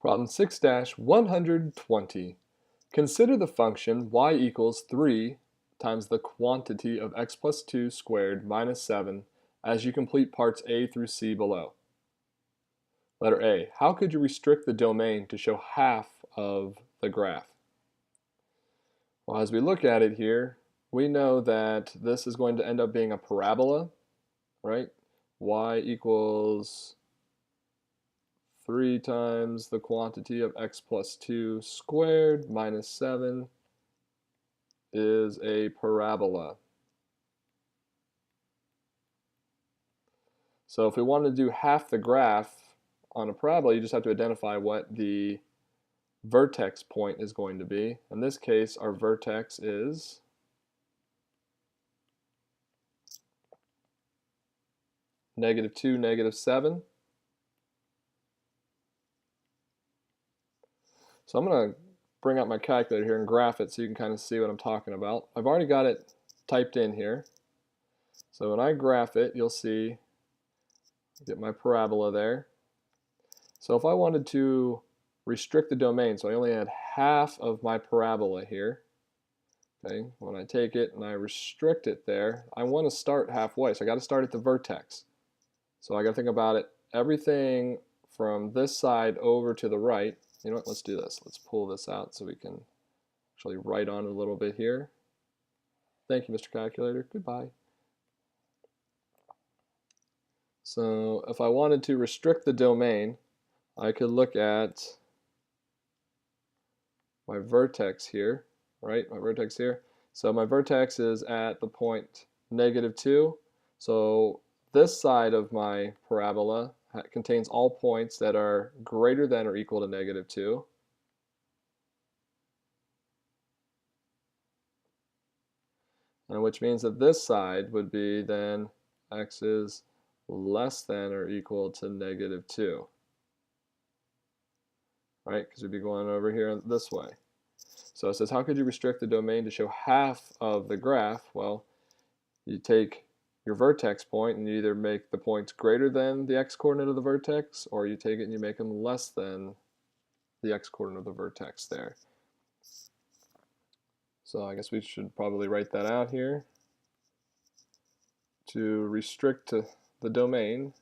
Problem 6-120. Consider the function y equals 3 times the quantity of x plus 2 squared minus 7 as you complete parts A through C below. Letter A. How could you restrict the domain to show half of the graph? Well, as we look at it here, we know that this is going to end up being a parabola, right? Y equals 3 times the quantity of x plus 2 squared minus 7 is a parabola. So if we want to do half the graph on a parabola, you just have to identify what the vertex point is going to be. In this case, our vertex is -2, -7. So I'm going to bring out my calculator here and graph it so you can kind of see what I'm talking about. I've already got it typed in here. So when I graph it, you'll see, get my parabola there. So if I wanted to restrict the domain, so I only had half of my parabola here, okay, when I take it and I restrict it there, I want to start halfway, so I got to start at the vertex. So I got to think about it, everything from this side over to the right. You know what, let's do this. Let's pull this out so we can actually write on it a little bit here. Thank you, Mr. Calculator. Goodbye. So if I wanted to restrict the domain, I could look at my vertex here, right? My vertex here. So my vertex is at the point -2. So this side of my parabola contains all points that are greater than or equal to -2. And which means that this side would be then x is less than or equal to -2. Right? Because we'd be going over here this way. So it says, how could you restrict the domain to show half of the graph? Well, you take your vertex point and you either make the points greater than the x-coordinate of the vertex, or you take it and you make them less than the x-coordinate of the vertex there. So I guess we should probably write that out here. To restrict the domain,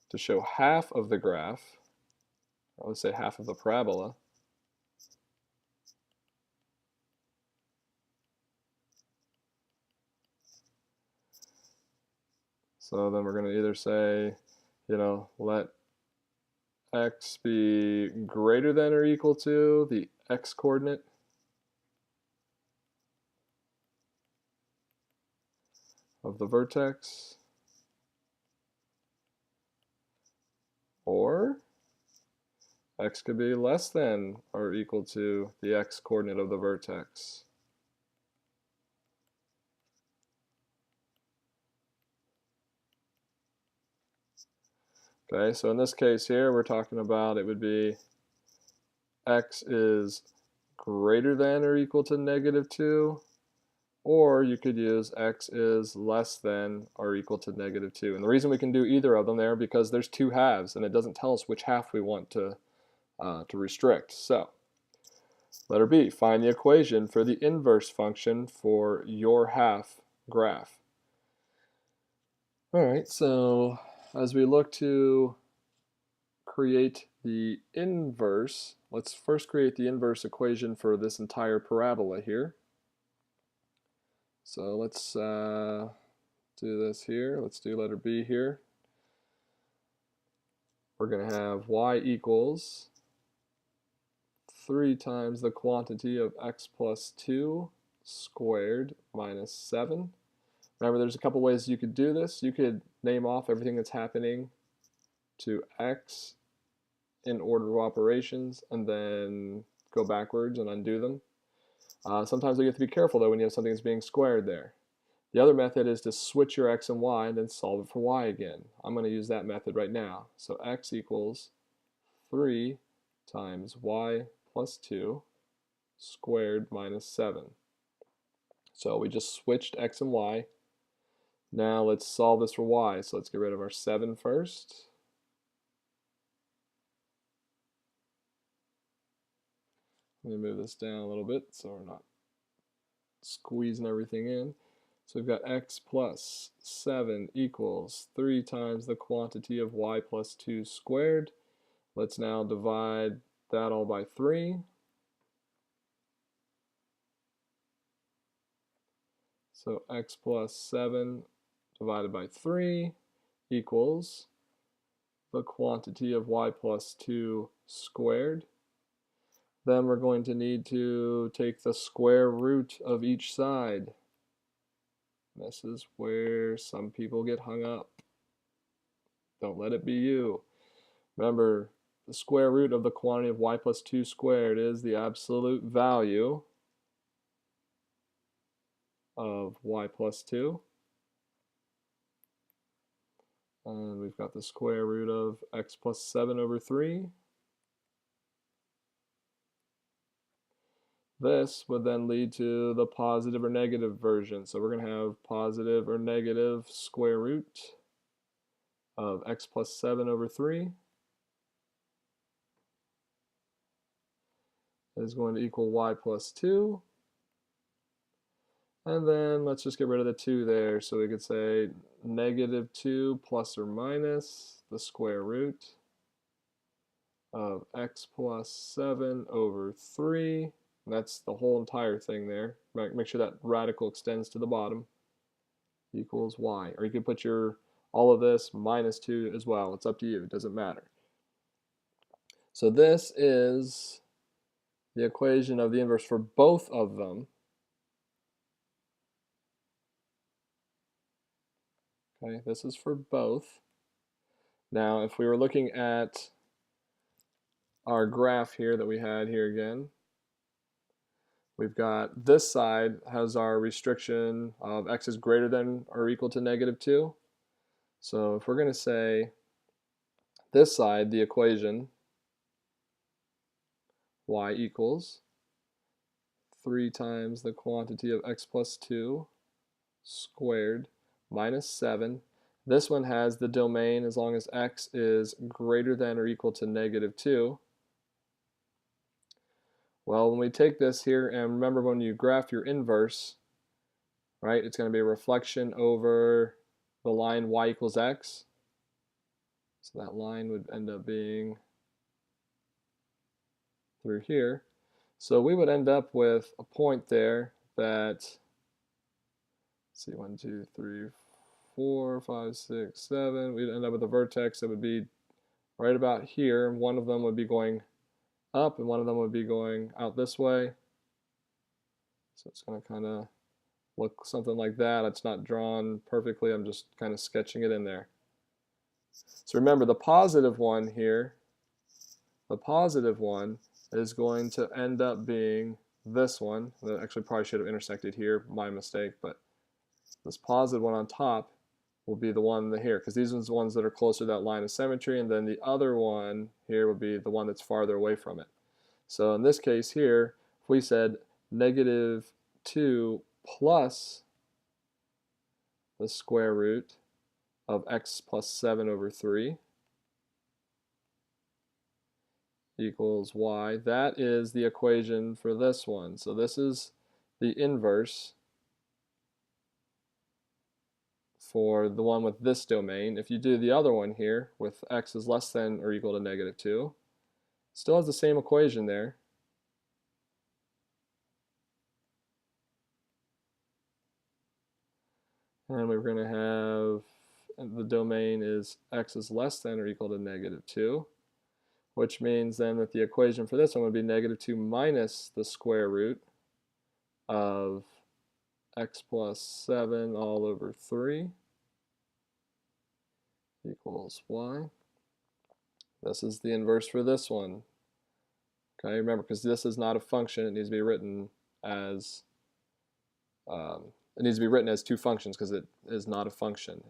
to show half of the graph, or let's say half of the parabola, so then we're going to either say, let x be greater than or equal to the x-coordinate of the vertex, or x could be less than or equal to the x-coordinate of the vertex. Okay, so in this case here, we're talking about it would be x is greater than or equal to -2, or you could use x is less than or equal to -2. And the reason we can do either of them there because there's two halves, and it doesn't tell us which half we want to restrict. So, letter B, find the equation for the inverse function for your half graph. All right, so as we look to create the inverse, let's first create the inverse equation for this entire parabola here. So let's do this here. Let's do letter B here. We're going to have y equals 3 times the quantity of x plus 2 squared minus 7. Remember, there's a couple ways you could do this. You could name off everything that's happening to x in order of operations and then go backwards and undo them. Sometimes you have to be careful though when you have something that's being squared there. The other method is to switch your x and y and then solve it for y again. I'm going to use that method right now. So x equals 3 times y plus 2 squared minus 7. So we just switched x and y. Now let's solve this for y. So let's get rid of our 7 first. Let me move this down a little bit so we're not squeezing everything in. So we've got x plus 7 equals 3 times the quantity of y plus 2 squared. Let's now divide that all by 3. So x plus 7 divided by 3 equals the quantity of y plus 2 squared. Then we're going to need to take the square root of each side. This is where some people get hung up. Don't let it be you. Remember, the square root of the quantity of y plus 2 squared is the absolute value of y plus 2. And we've got the square root of x plus 7 over 3. This would then lead to the positive or negative version. So we're going to have positive or negative square root of x plus 7 over 3 is going to equal y plus 2. And then let's just get rid of the 2 there. So we could say negative 2 plus or minus the square root of x plus 7 over 3. And that's the whole entire thing there. Make sure that radical extends to the bottom. Equals y. Or you could put your all of this minus 2 as well. It's up to you. It doesn't matter. So this is the equation of the inverse for both of them. Okay, this is for both. Now, if we were looking at our graph here that we had here again, we've got this side has our restriction of x is greater than or equal to negative 2. So if we're going to say this side, the equation y equals 3 times the quantity of x plus 2 squared minus 7. This one has the domain as long as x is greater than or equal to negative 2. Well, when we take this here, and remember when you graph your inverse, right, it's going to be a reflection over the line y equals x. So that line would end up being through here. So we would end up with a point there that, let's see, 1, 2, 3, 4, 5, 6, 7. We'd end up with a vertex that would be right about here. One of them would be going up and one of them would be going out this way. So it's going to kind of look something like that. It's not drawn perfectly. I'm just kind of sketching it in there. So remember, the positive one here, the positive one is going to end up being this one. That actually probably should have intersected here, my mistake, but this positive one on top will be the one here, because these are the ones that are closer to that line of symmetry, and then the other one here would be the one that's farther away from it. So in this case here, if we said negative 2 plus the square root of x plus 7 over 3 equals y, that is the equation for this one. So this is the inverse for the one with this domain. If you do the other one here with x is less than or equal to negative 2, still has the same equation there. And we're going to have the domain is x is less than or equal to negative 2, which means then that the equation for this one would be negative 2 minus the square root of x plus 7 all over 3 equals y. This is the inverse for this one. Okay, remember, because this is not a function, it needs to be written as two functions because it is not a function.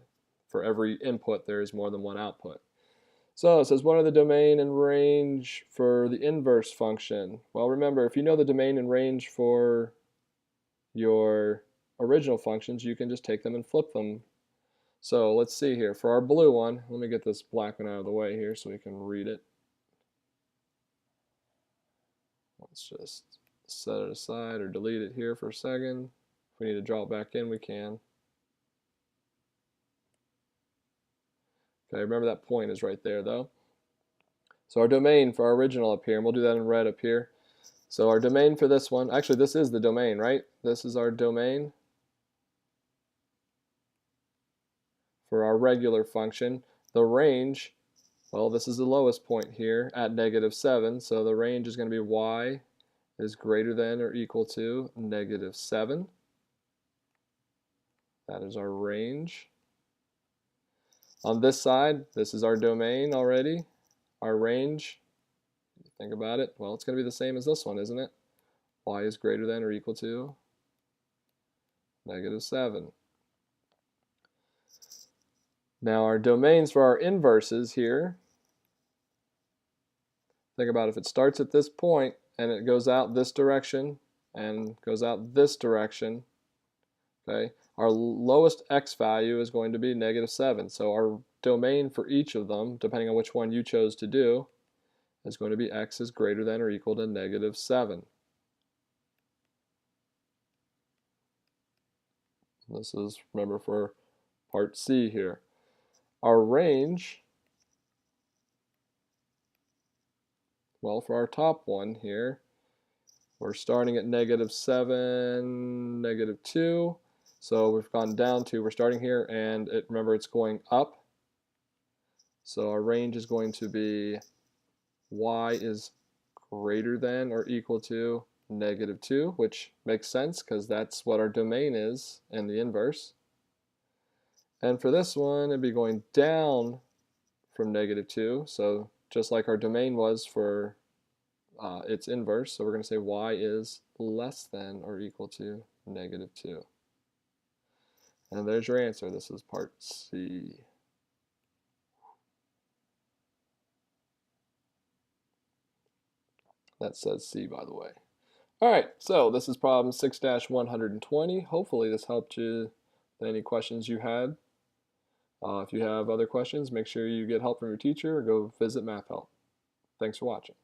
For every input, there is more than one output. So it says, what are the domain and range for the inverse function? Well, remember, if you know the domain and range for your original functions, you can just take them and flip them. So let's see here. For our blue one, let me get this black one out of the way here so we can read it. Let's just set it aside or delete it here for a second. If we need to draw it back in, we can. Okay, remember that point is right there though. So our domain for our original up here, and we'll do that in red up here. So our domain for this one, actually this is the domain, right? This is our domain for our regular function. The range, well, this is the lowest point here at -7, so the range is going to be y is greater than or equal to -7. That is our range. On this side, this is our domain already. Our range, think about it, well, it's going to be the same as this one, isn't it? Y is greater than or equal to -7. Now our domains for our inverses here, think about if it starts at this point and it goes out this direction and goes out this direction, okay, our lowest x value is going to be -7. So our domain for each of them, depending on which one you chose to do, is going to be x is greater than or equal to -7. This is, remember, for part C here. Our range, well, for our top one here, we're starting at -7, -2. So we've gone down to, we're starting here, and remember it's going up. So our range is going to be y is greater than or equal to -2, which makes sense because that's what our domain is in the inverse. And for this one, it'd be going down from -2, so just like our domain was for its inverse, so we're going to say y is less than or equal to -2. And there's your answer. This is part C. That says C, by the way. All right, so this is problem 6-120. Hopefully this helped you with any questions you had. If you have other questions, make sure you get help from your teacher or go visit Math Help. Thanks for watching.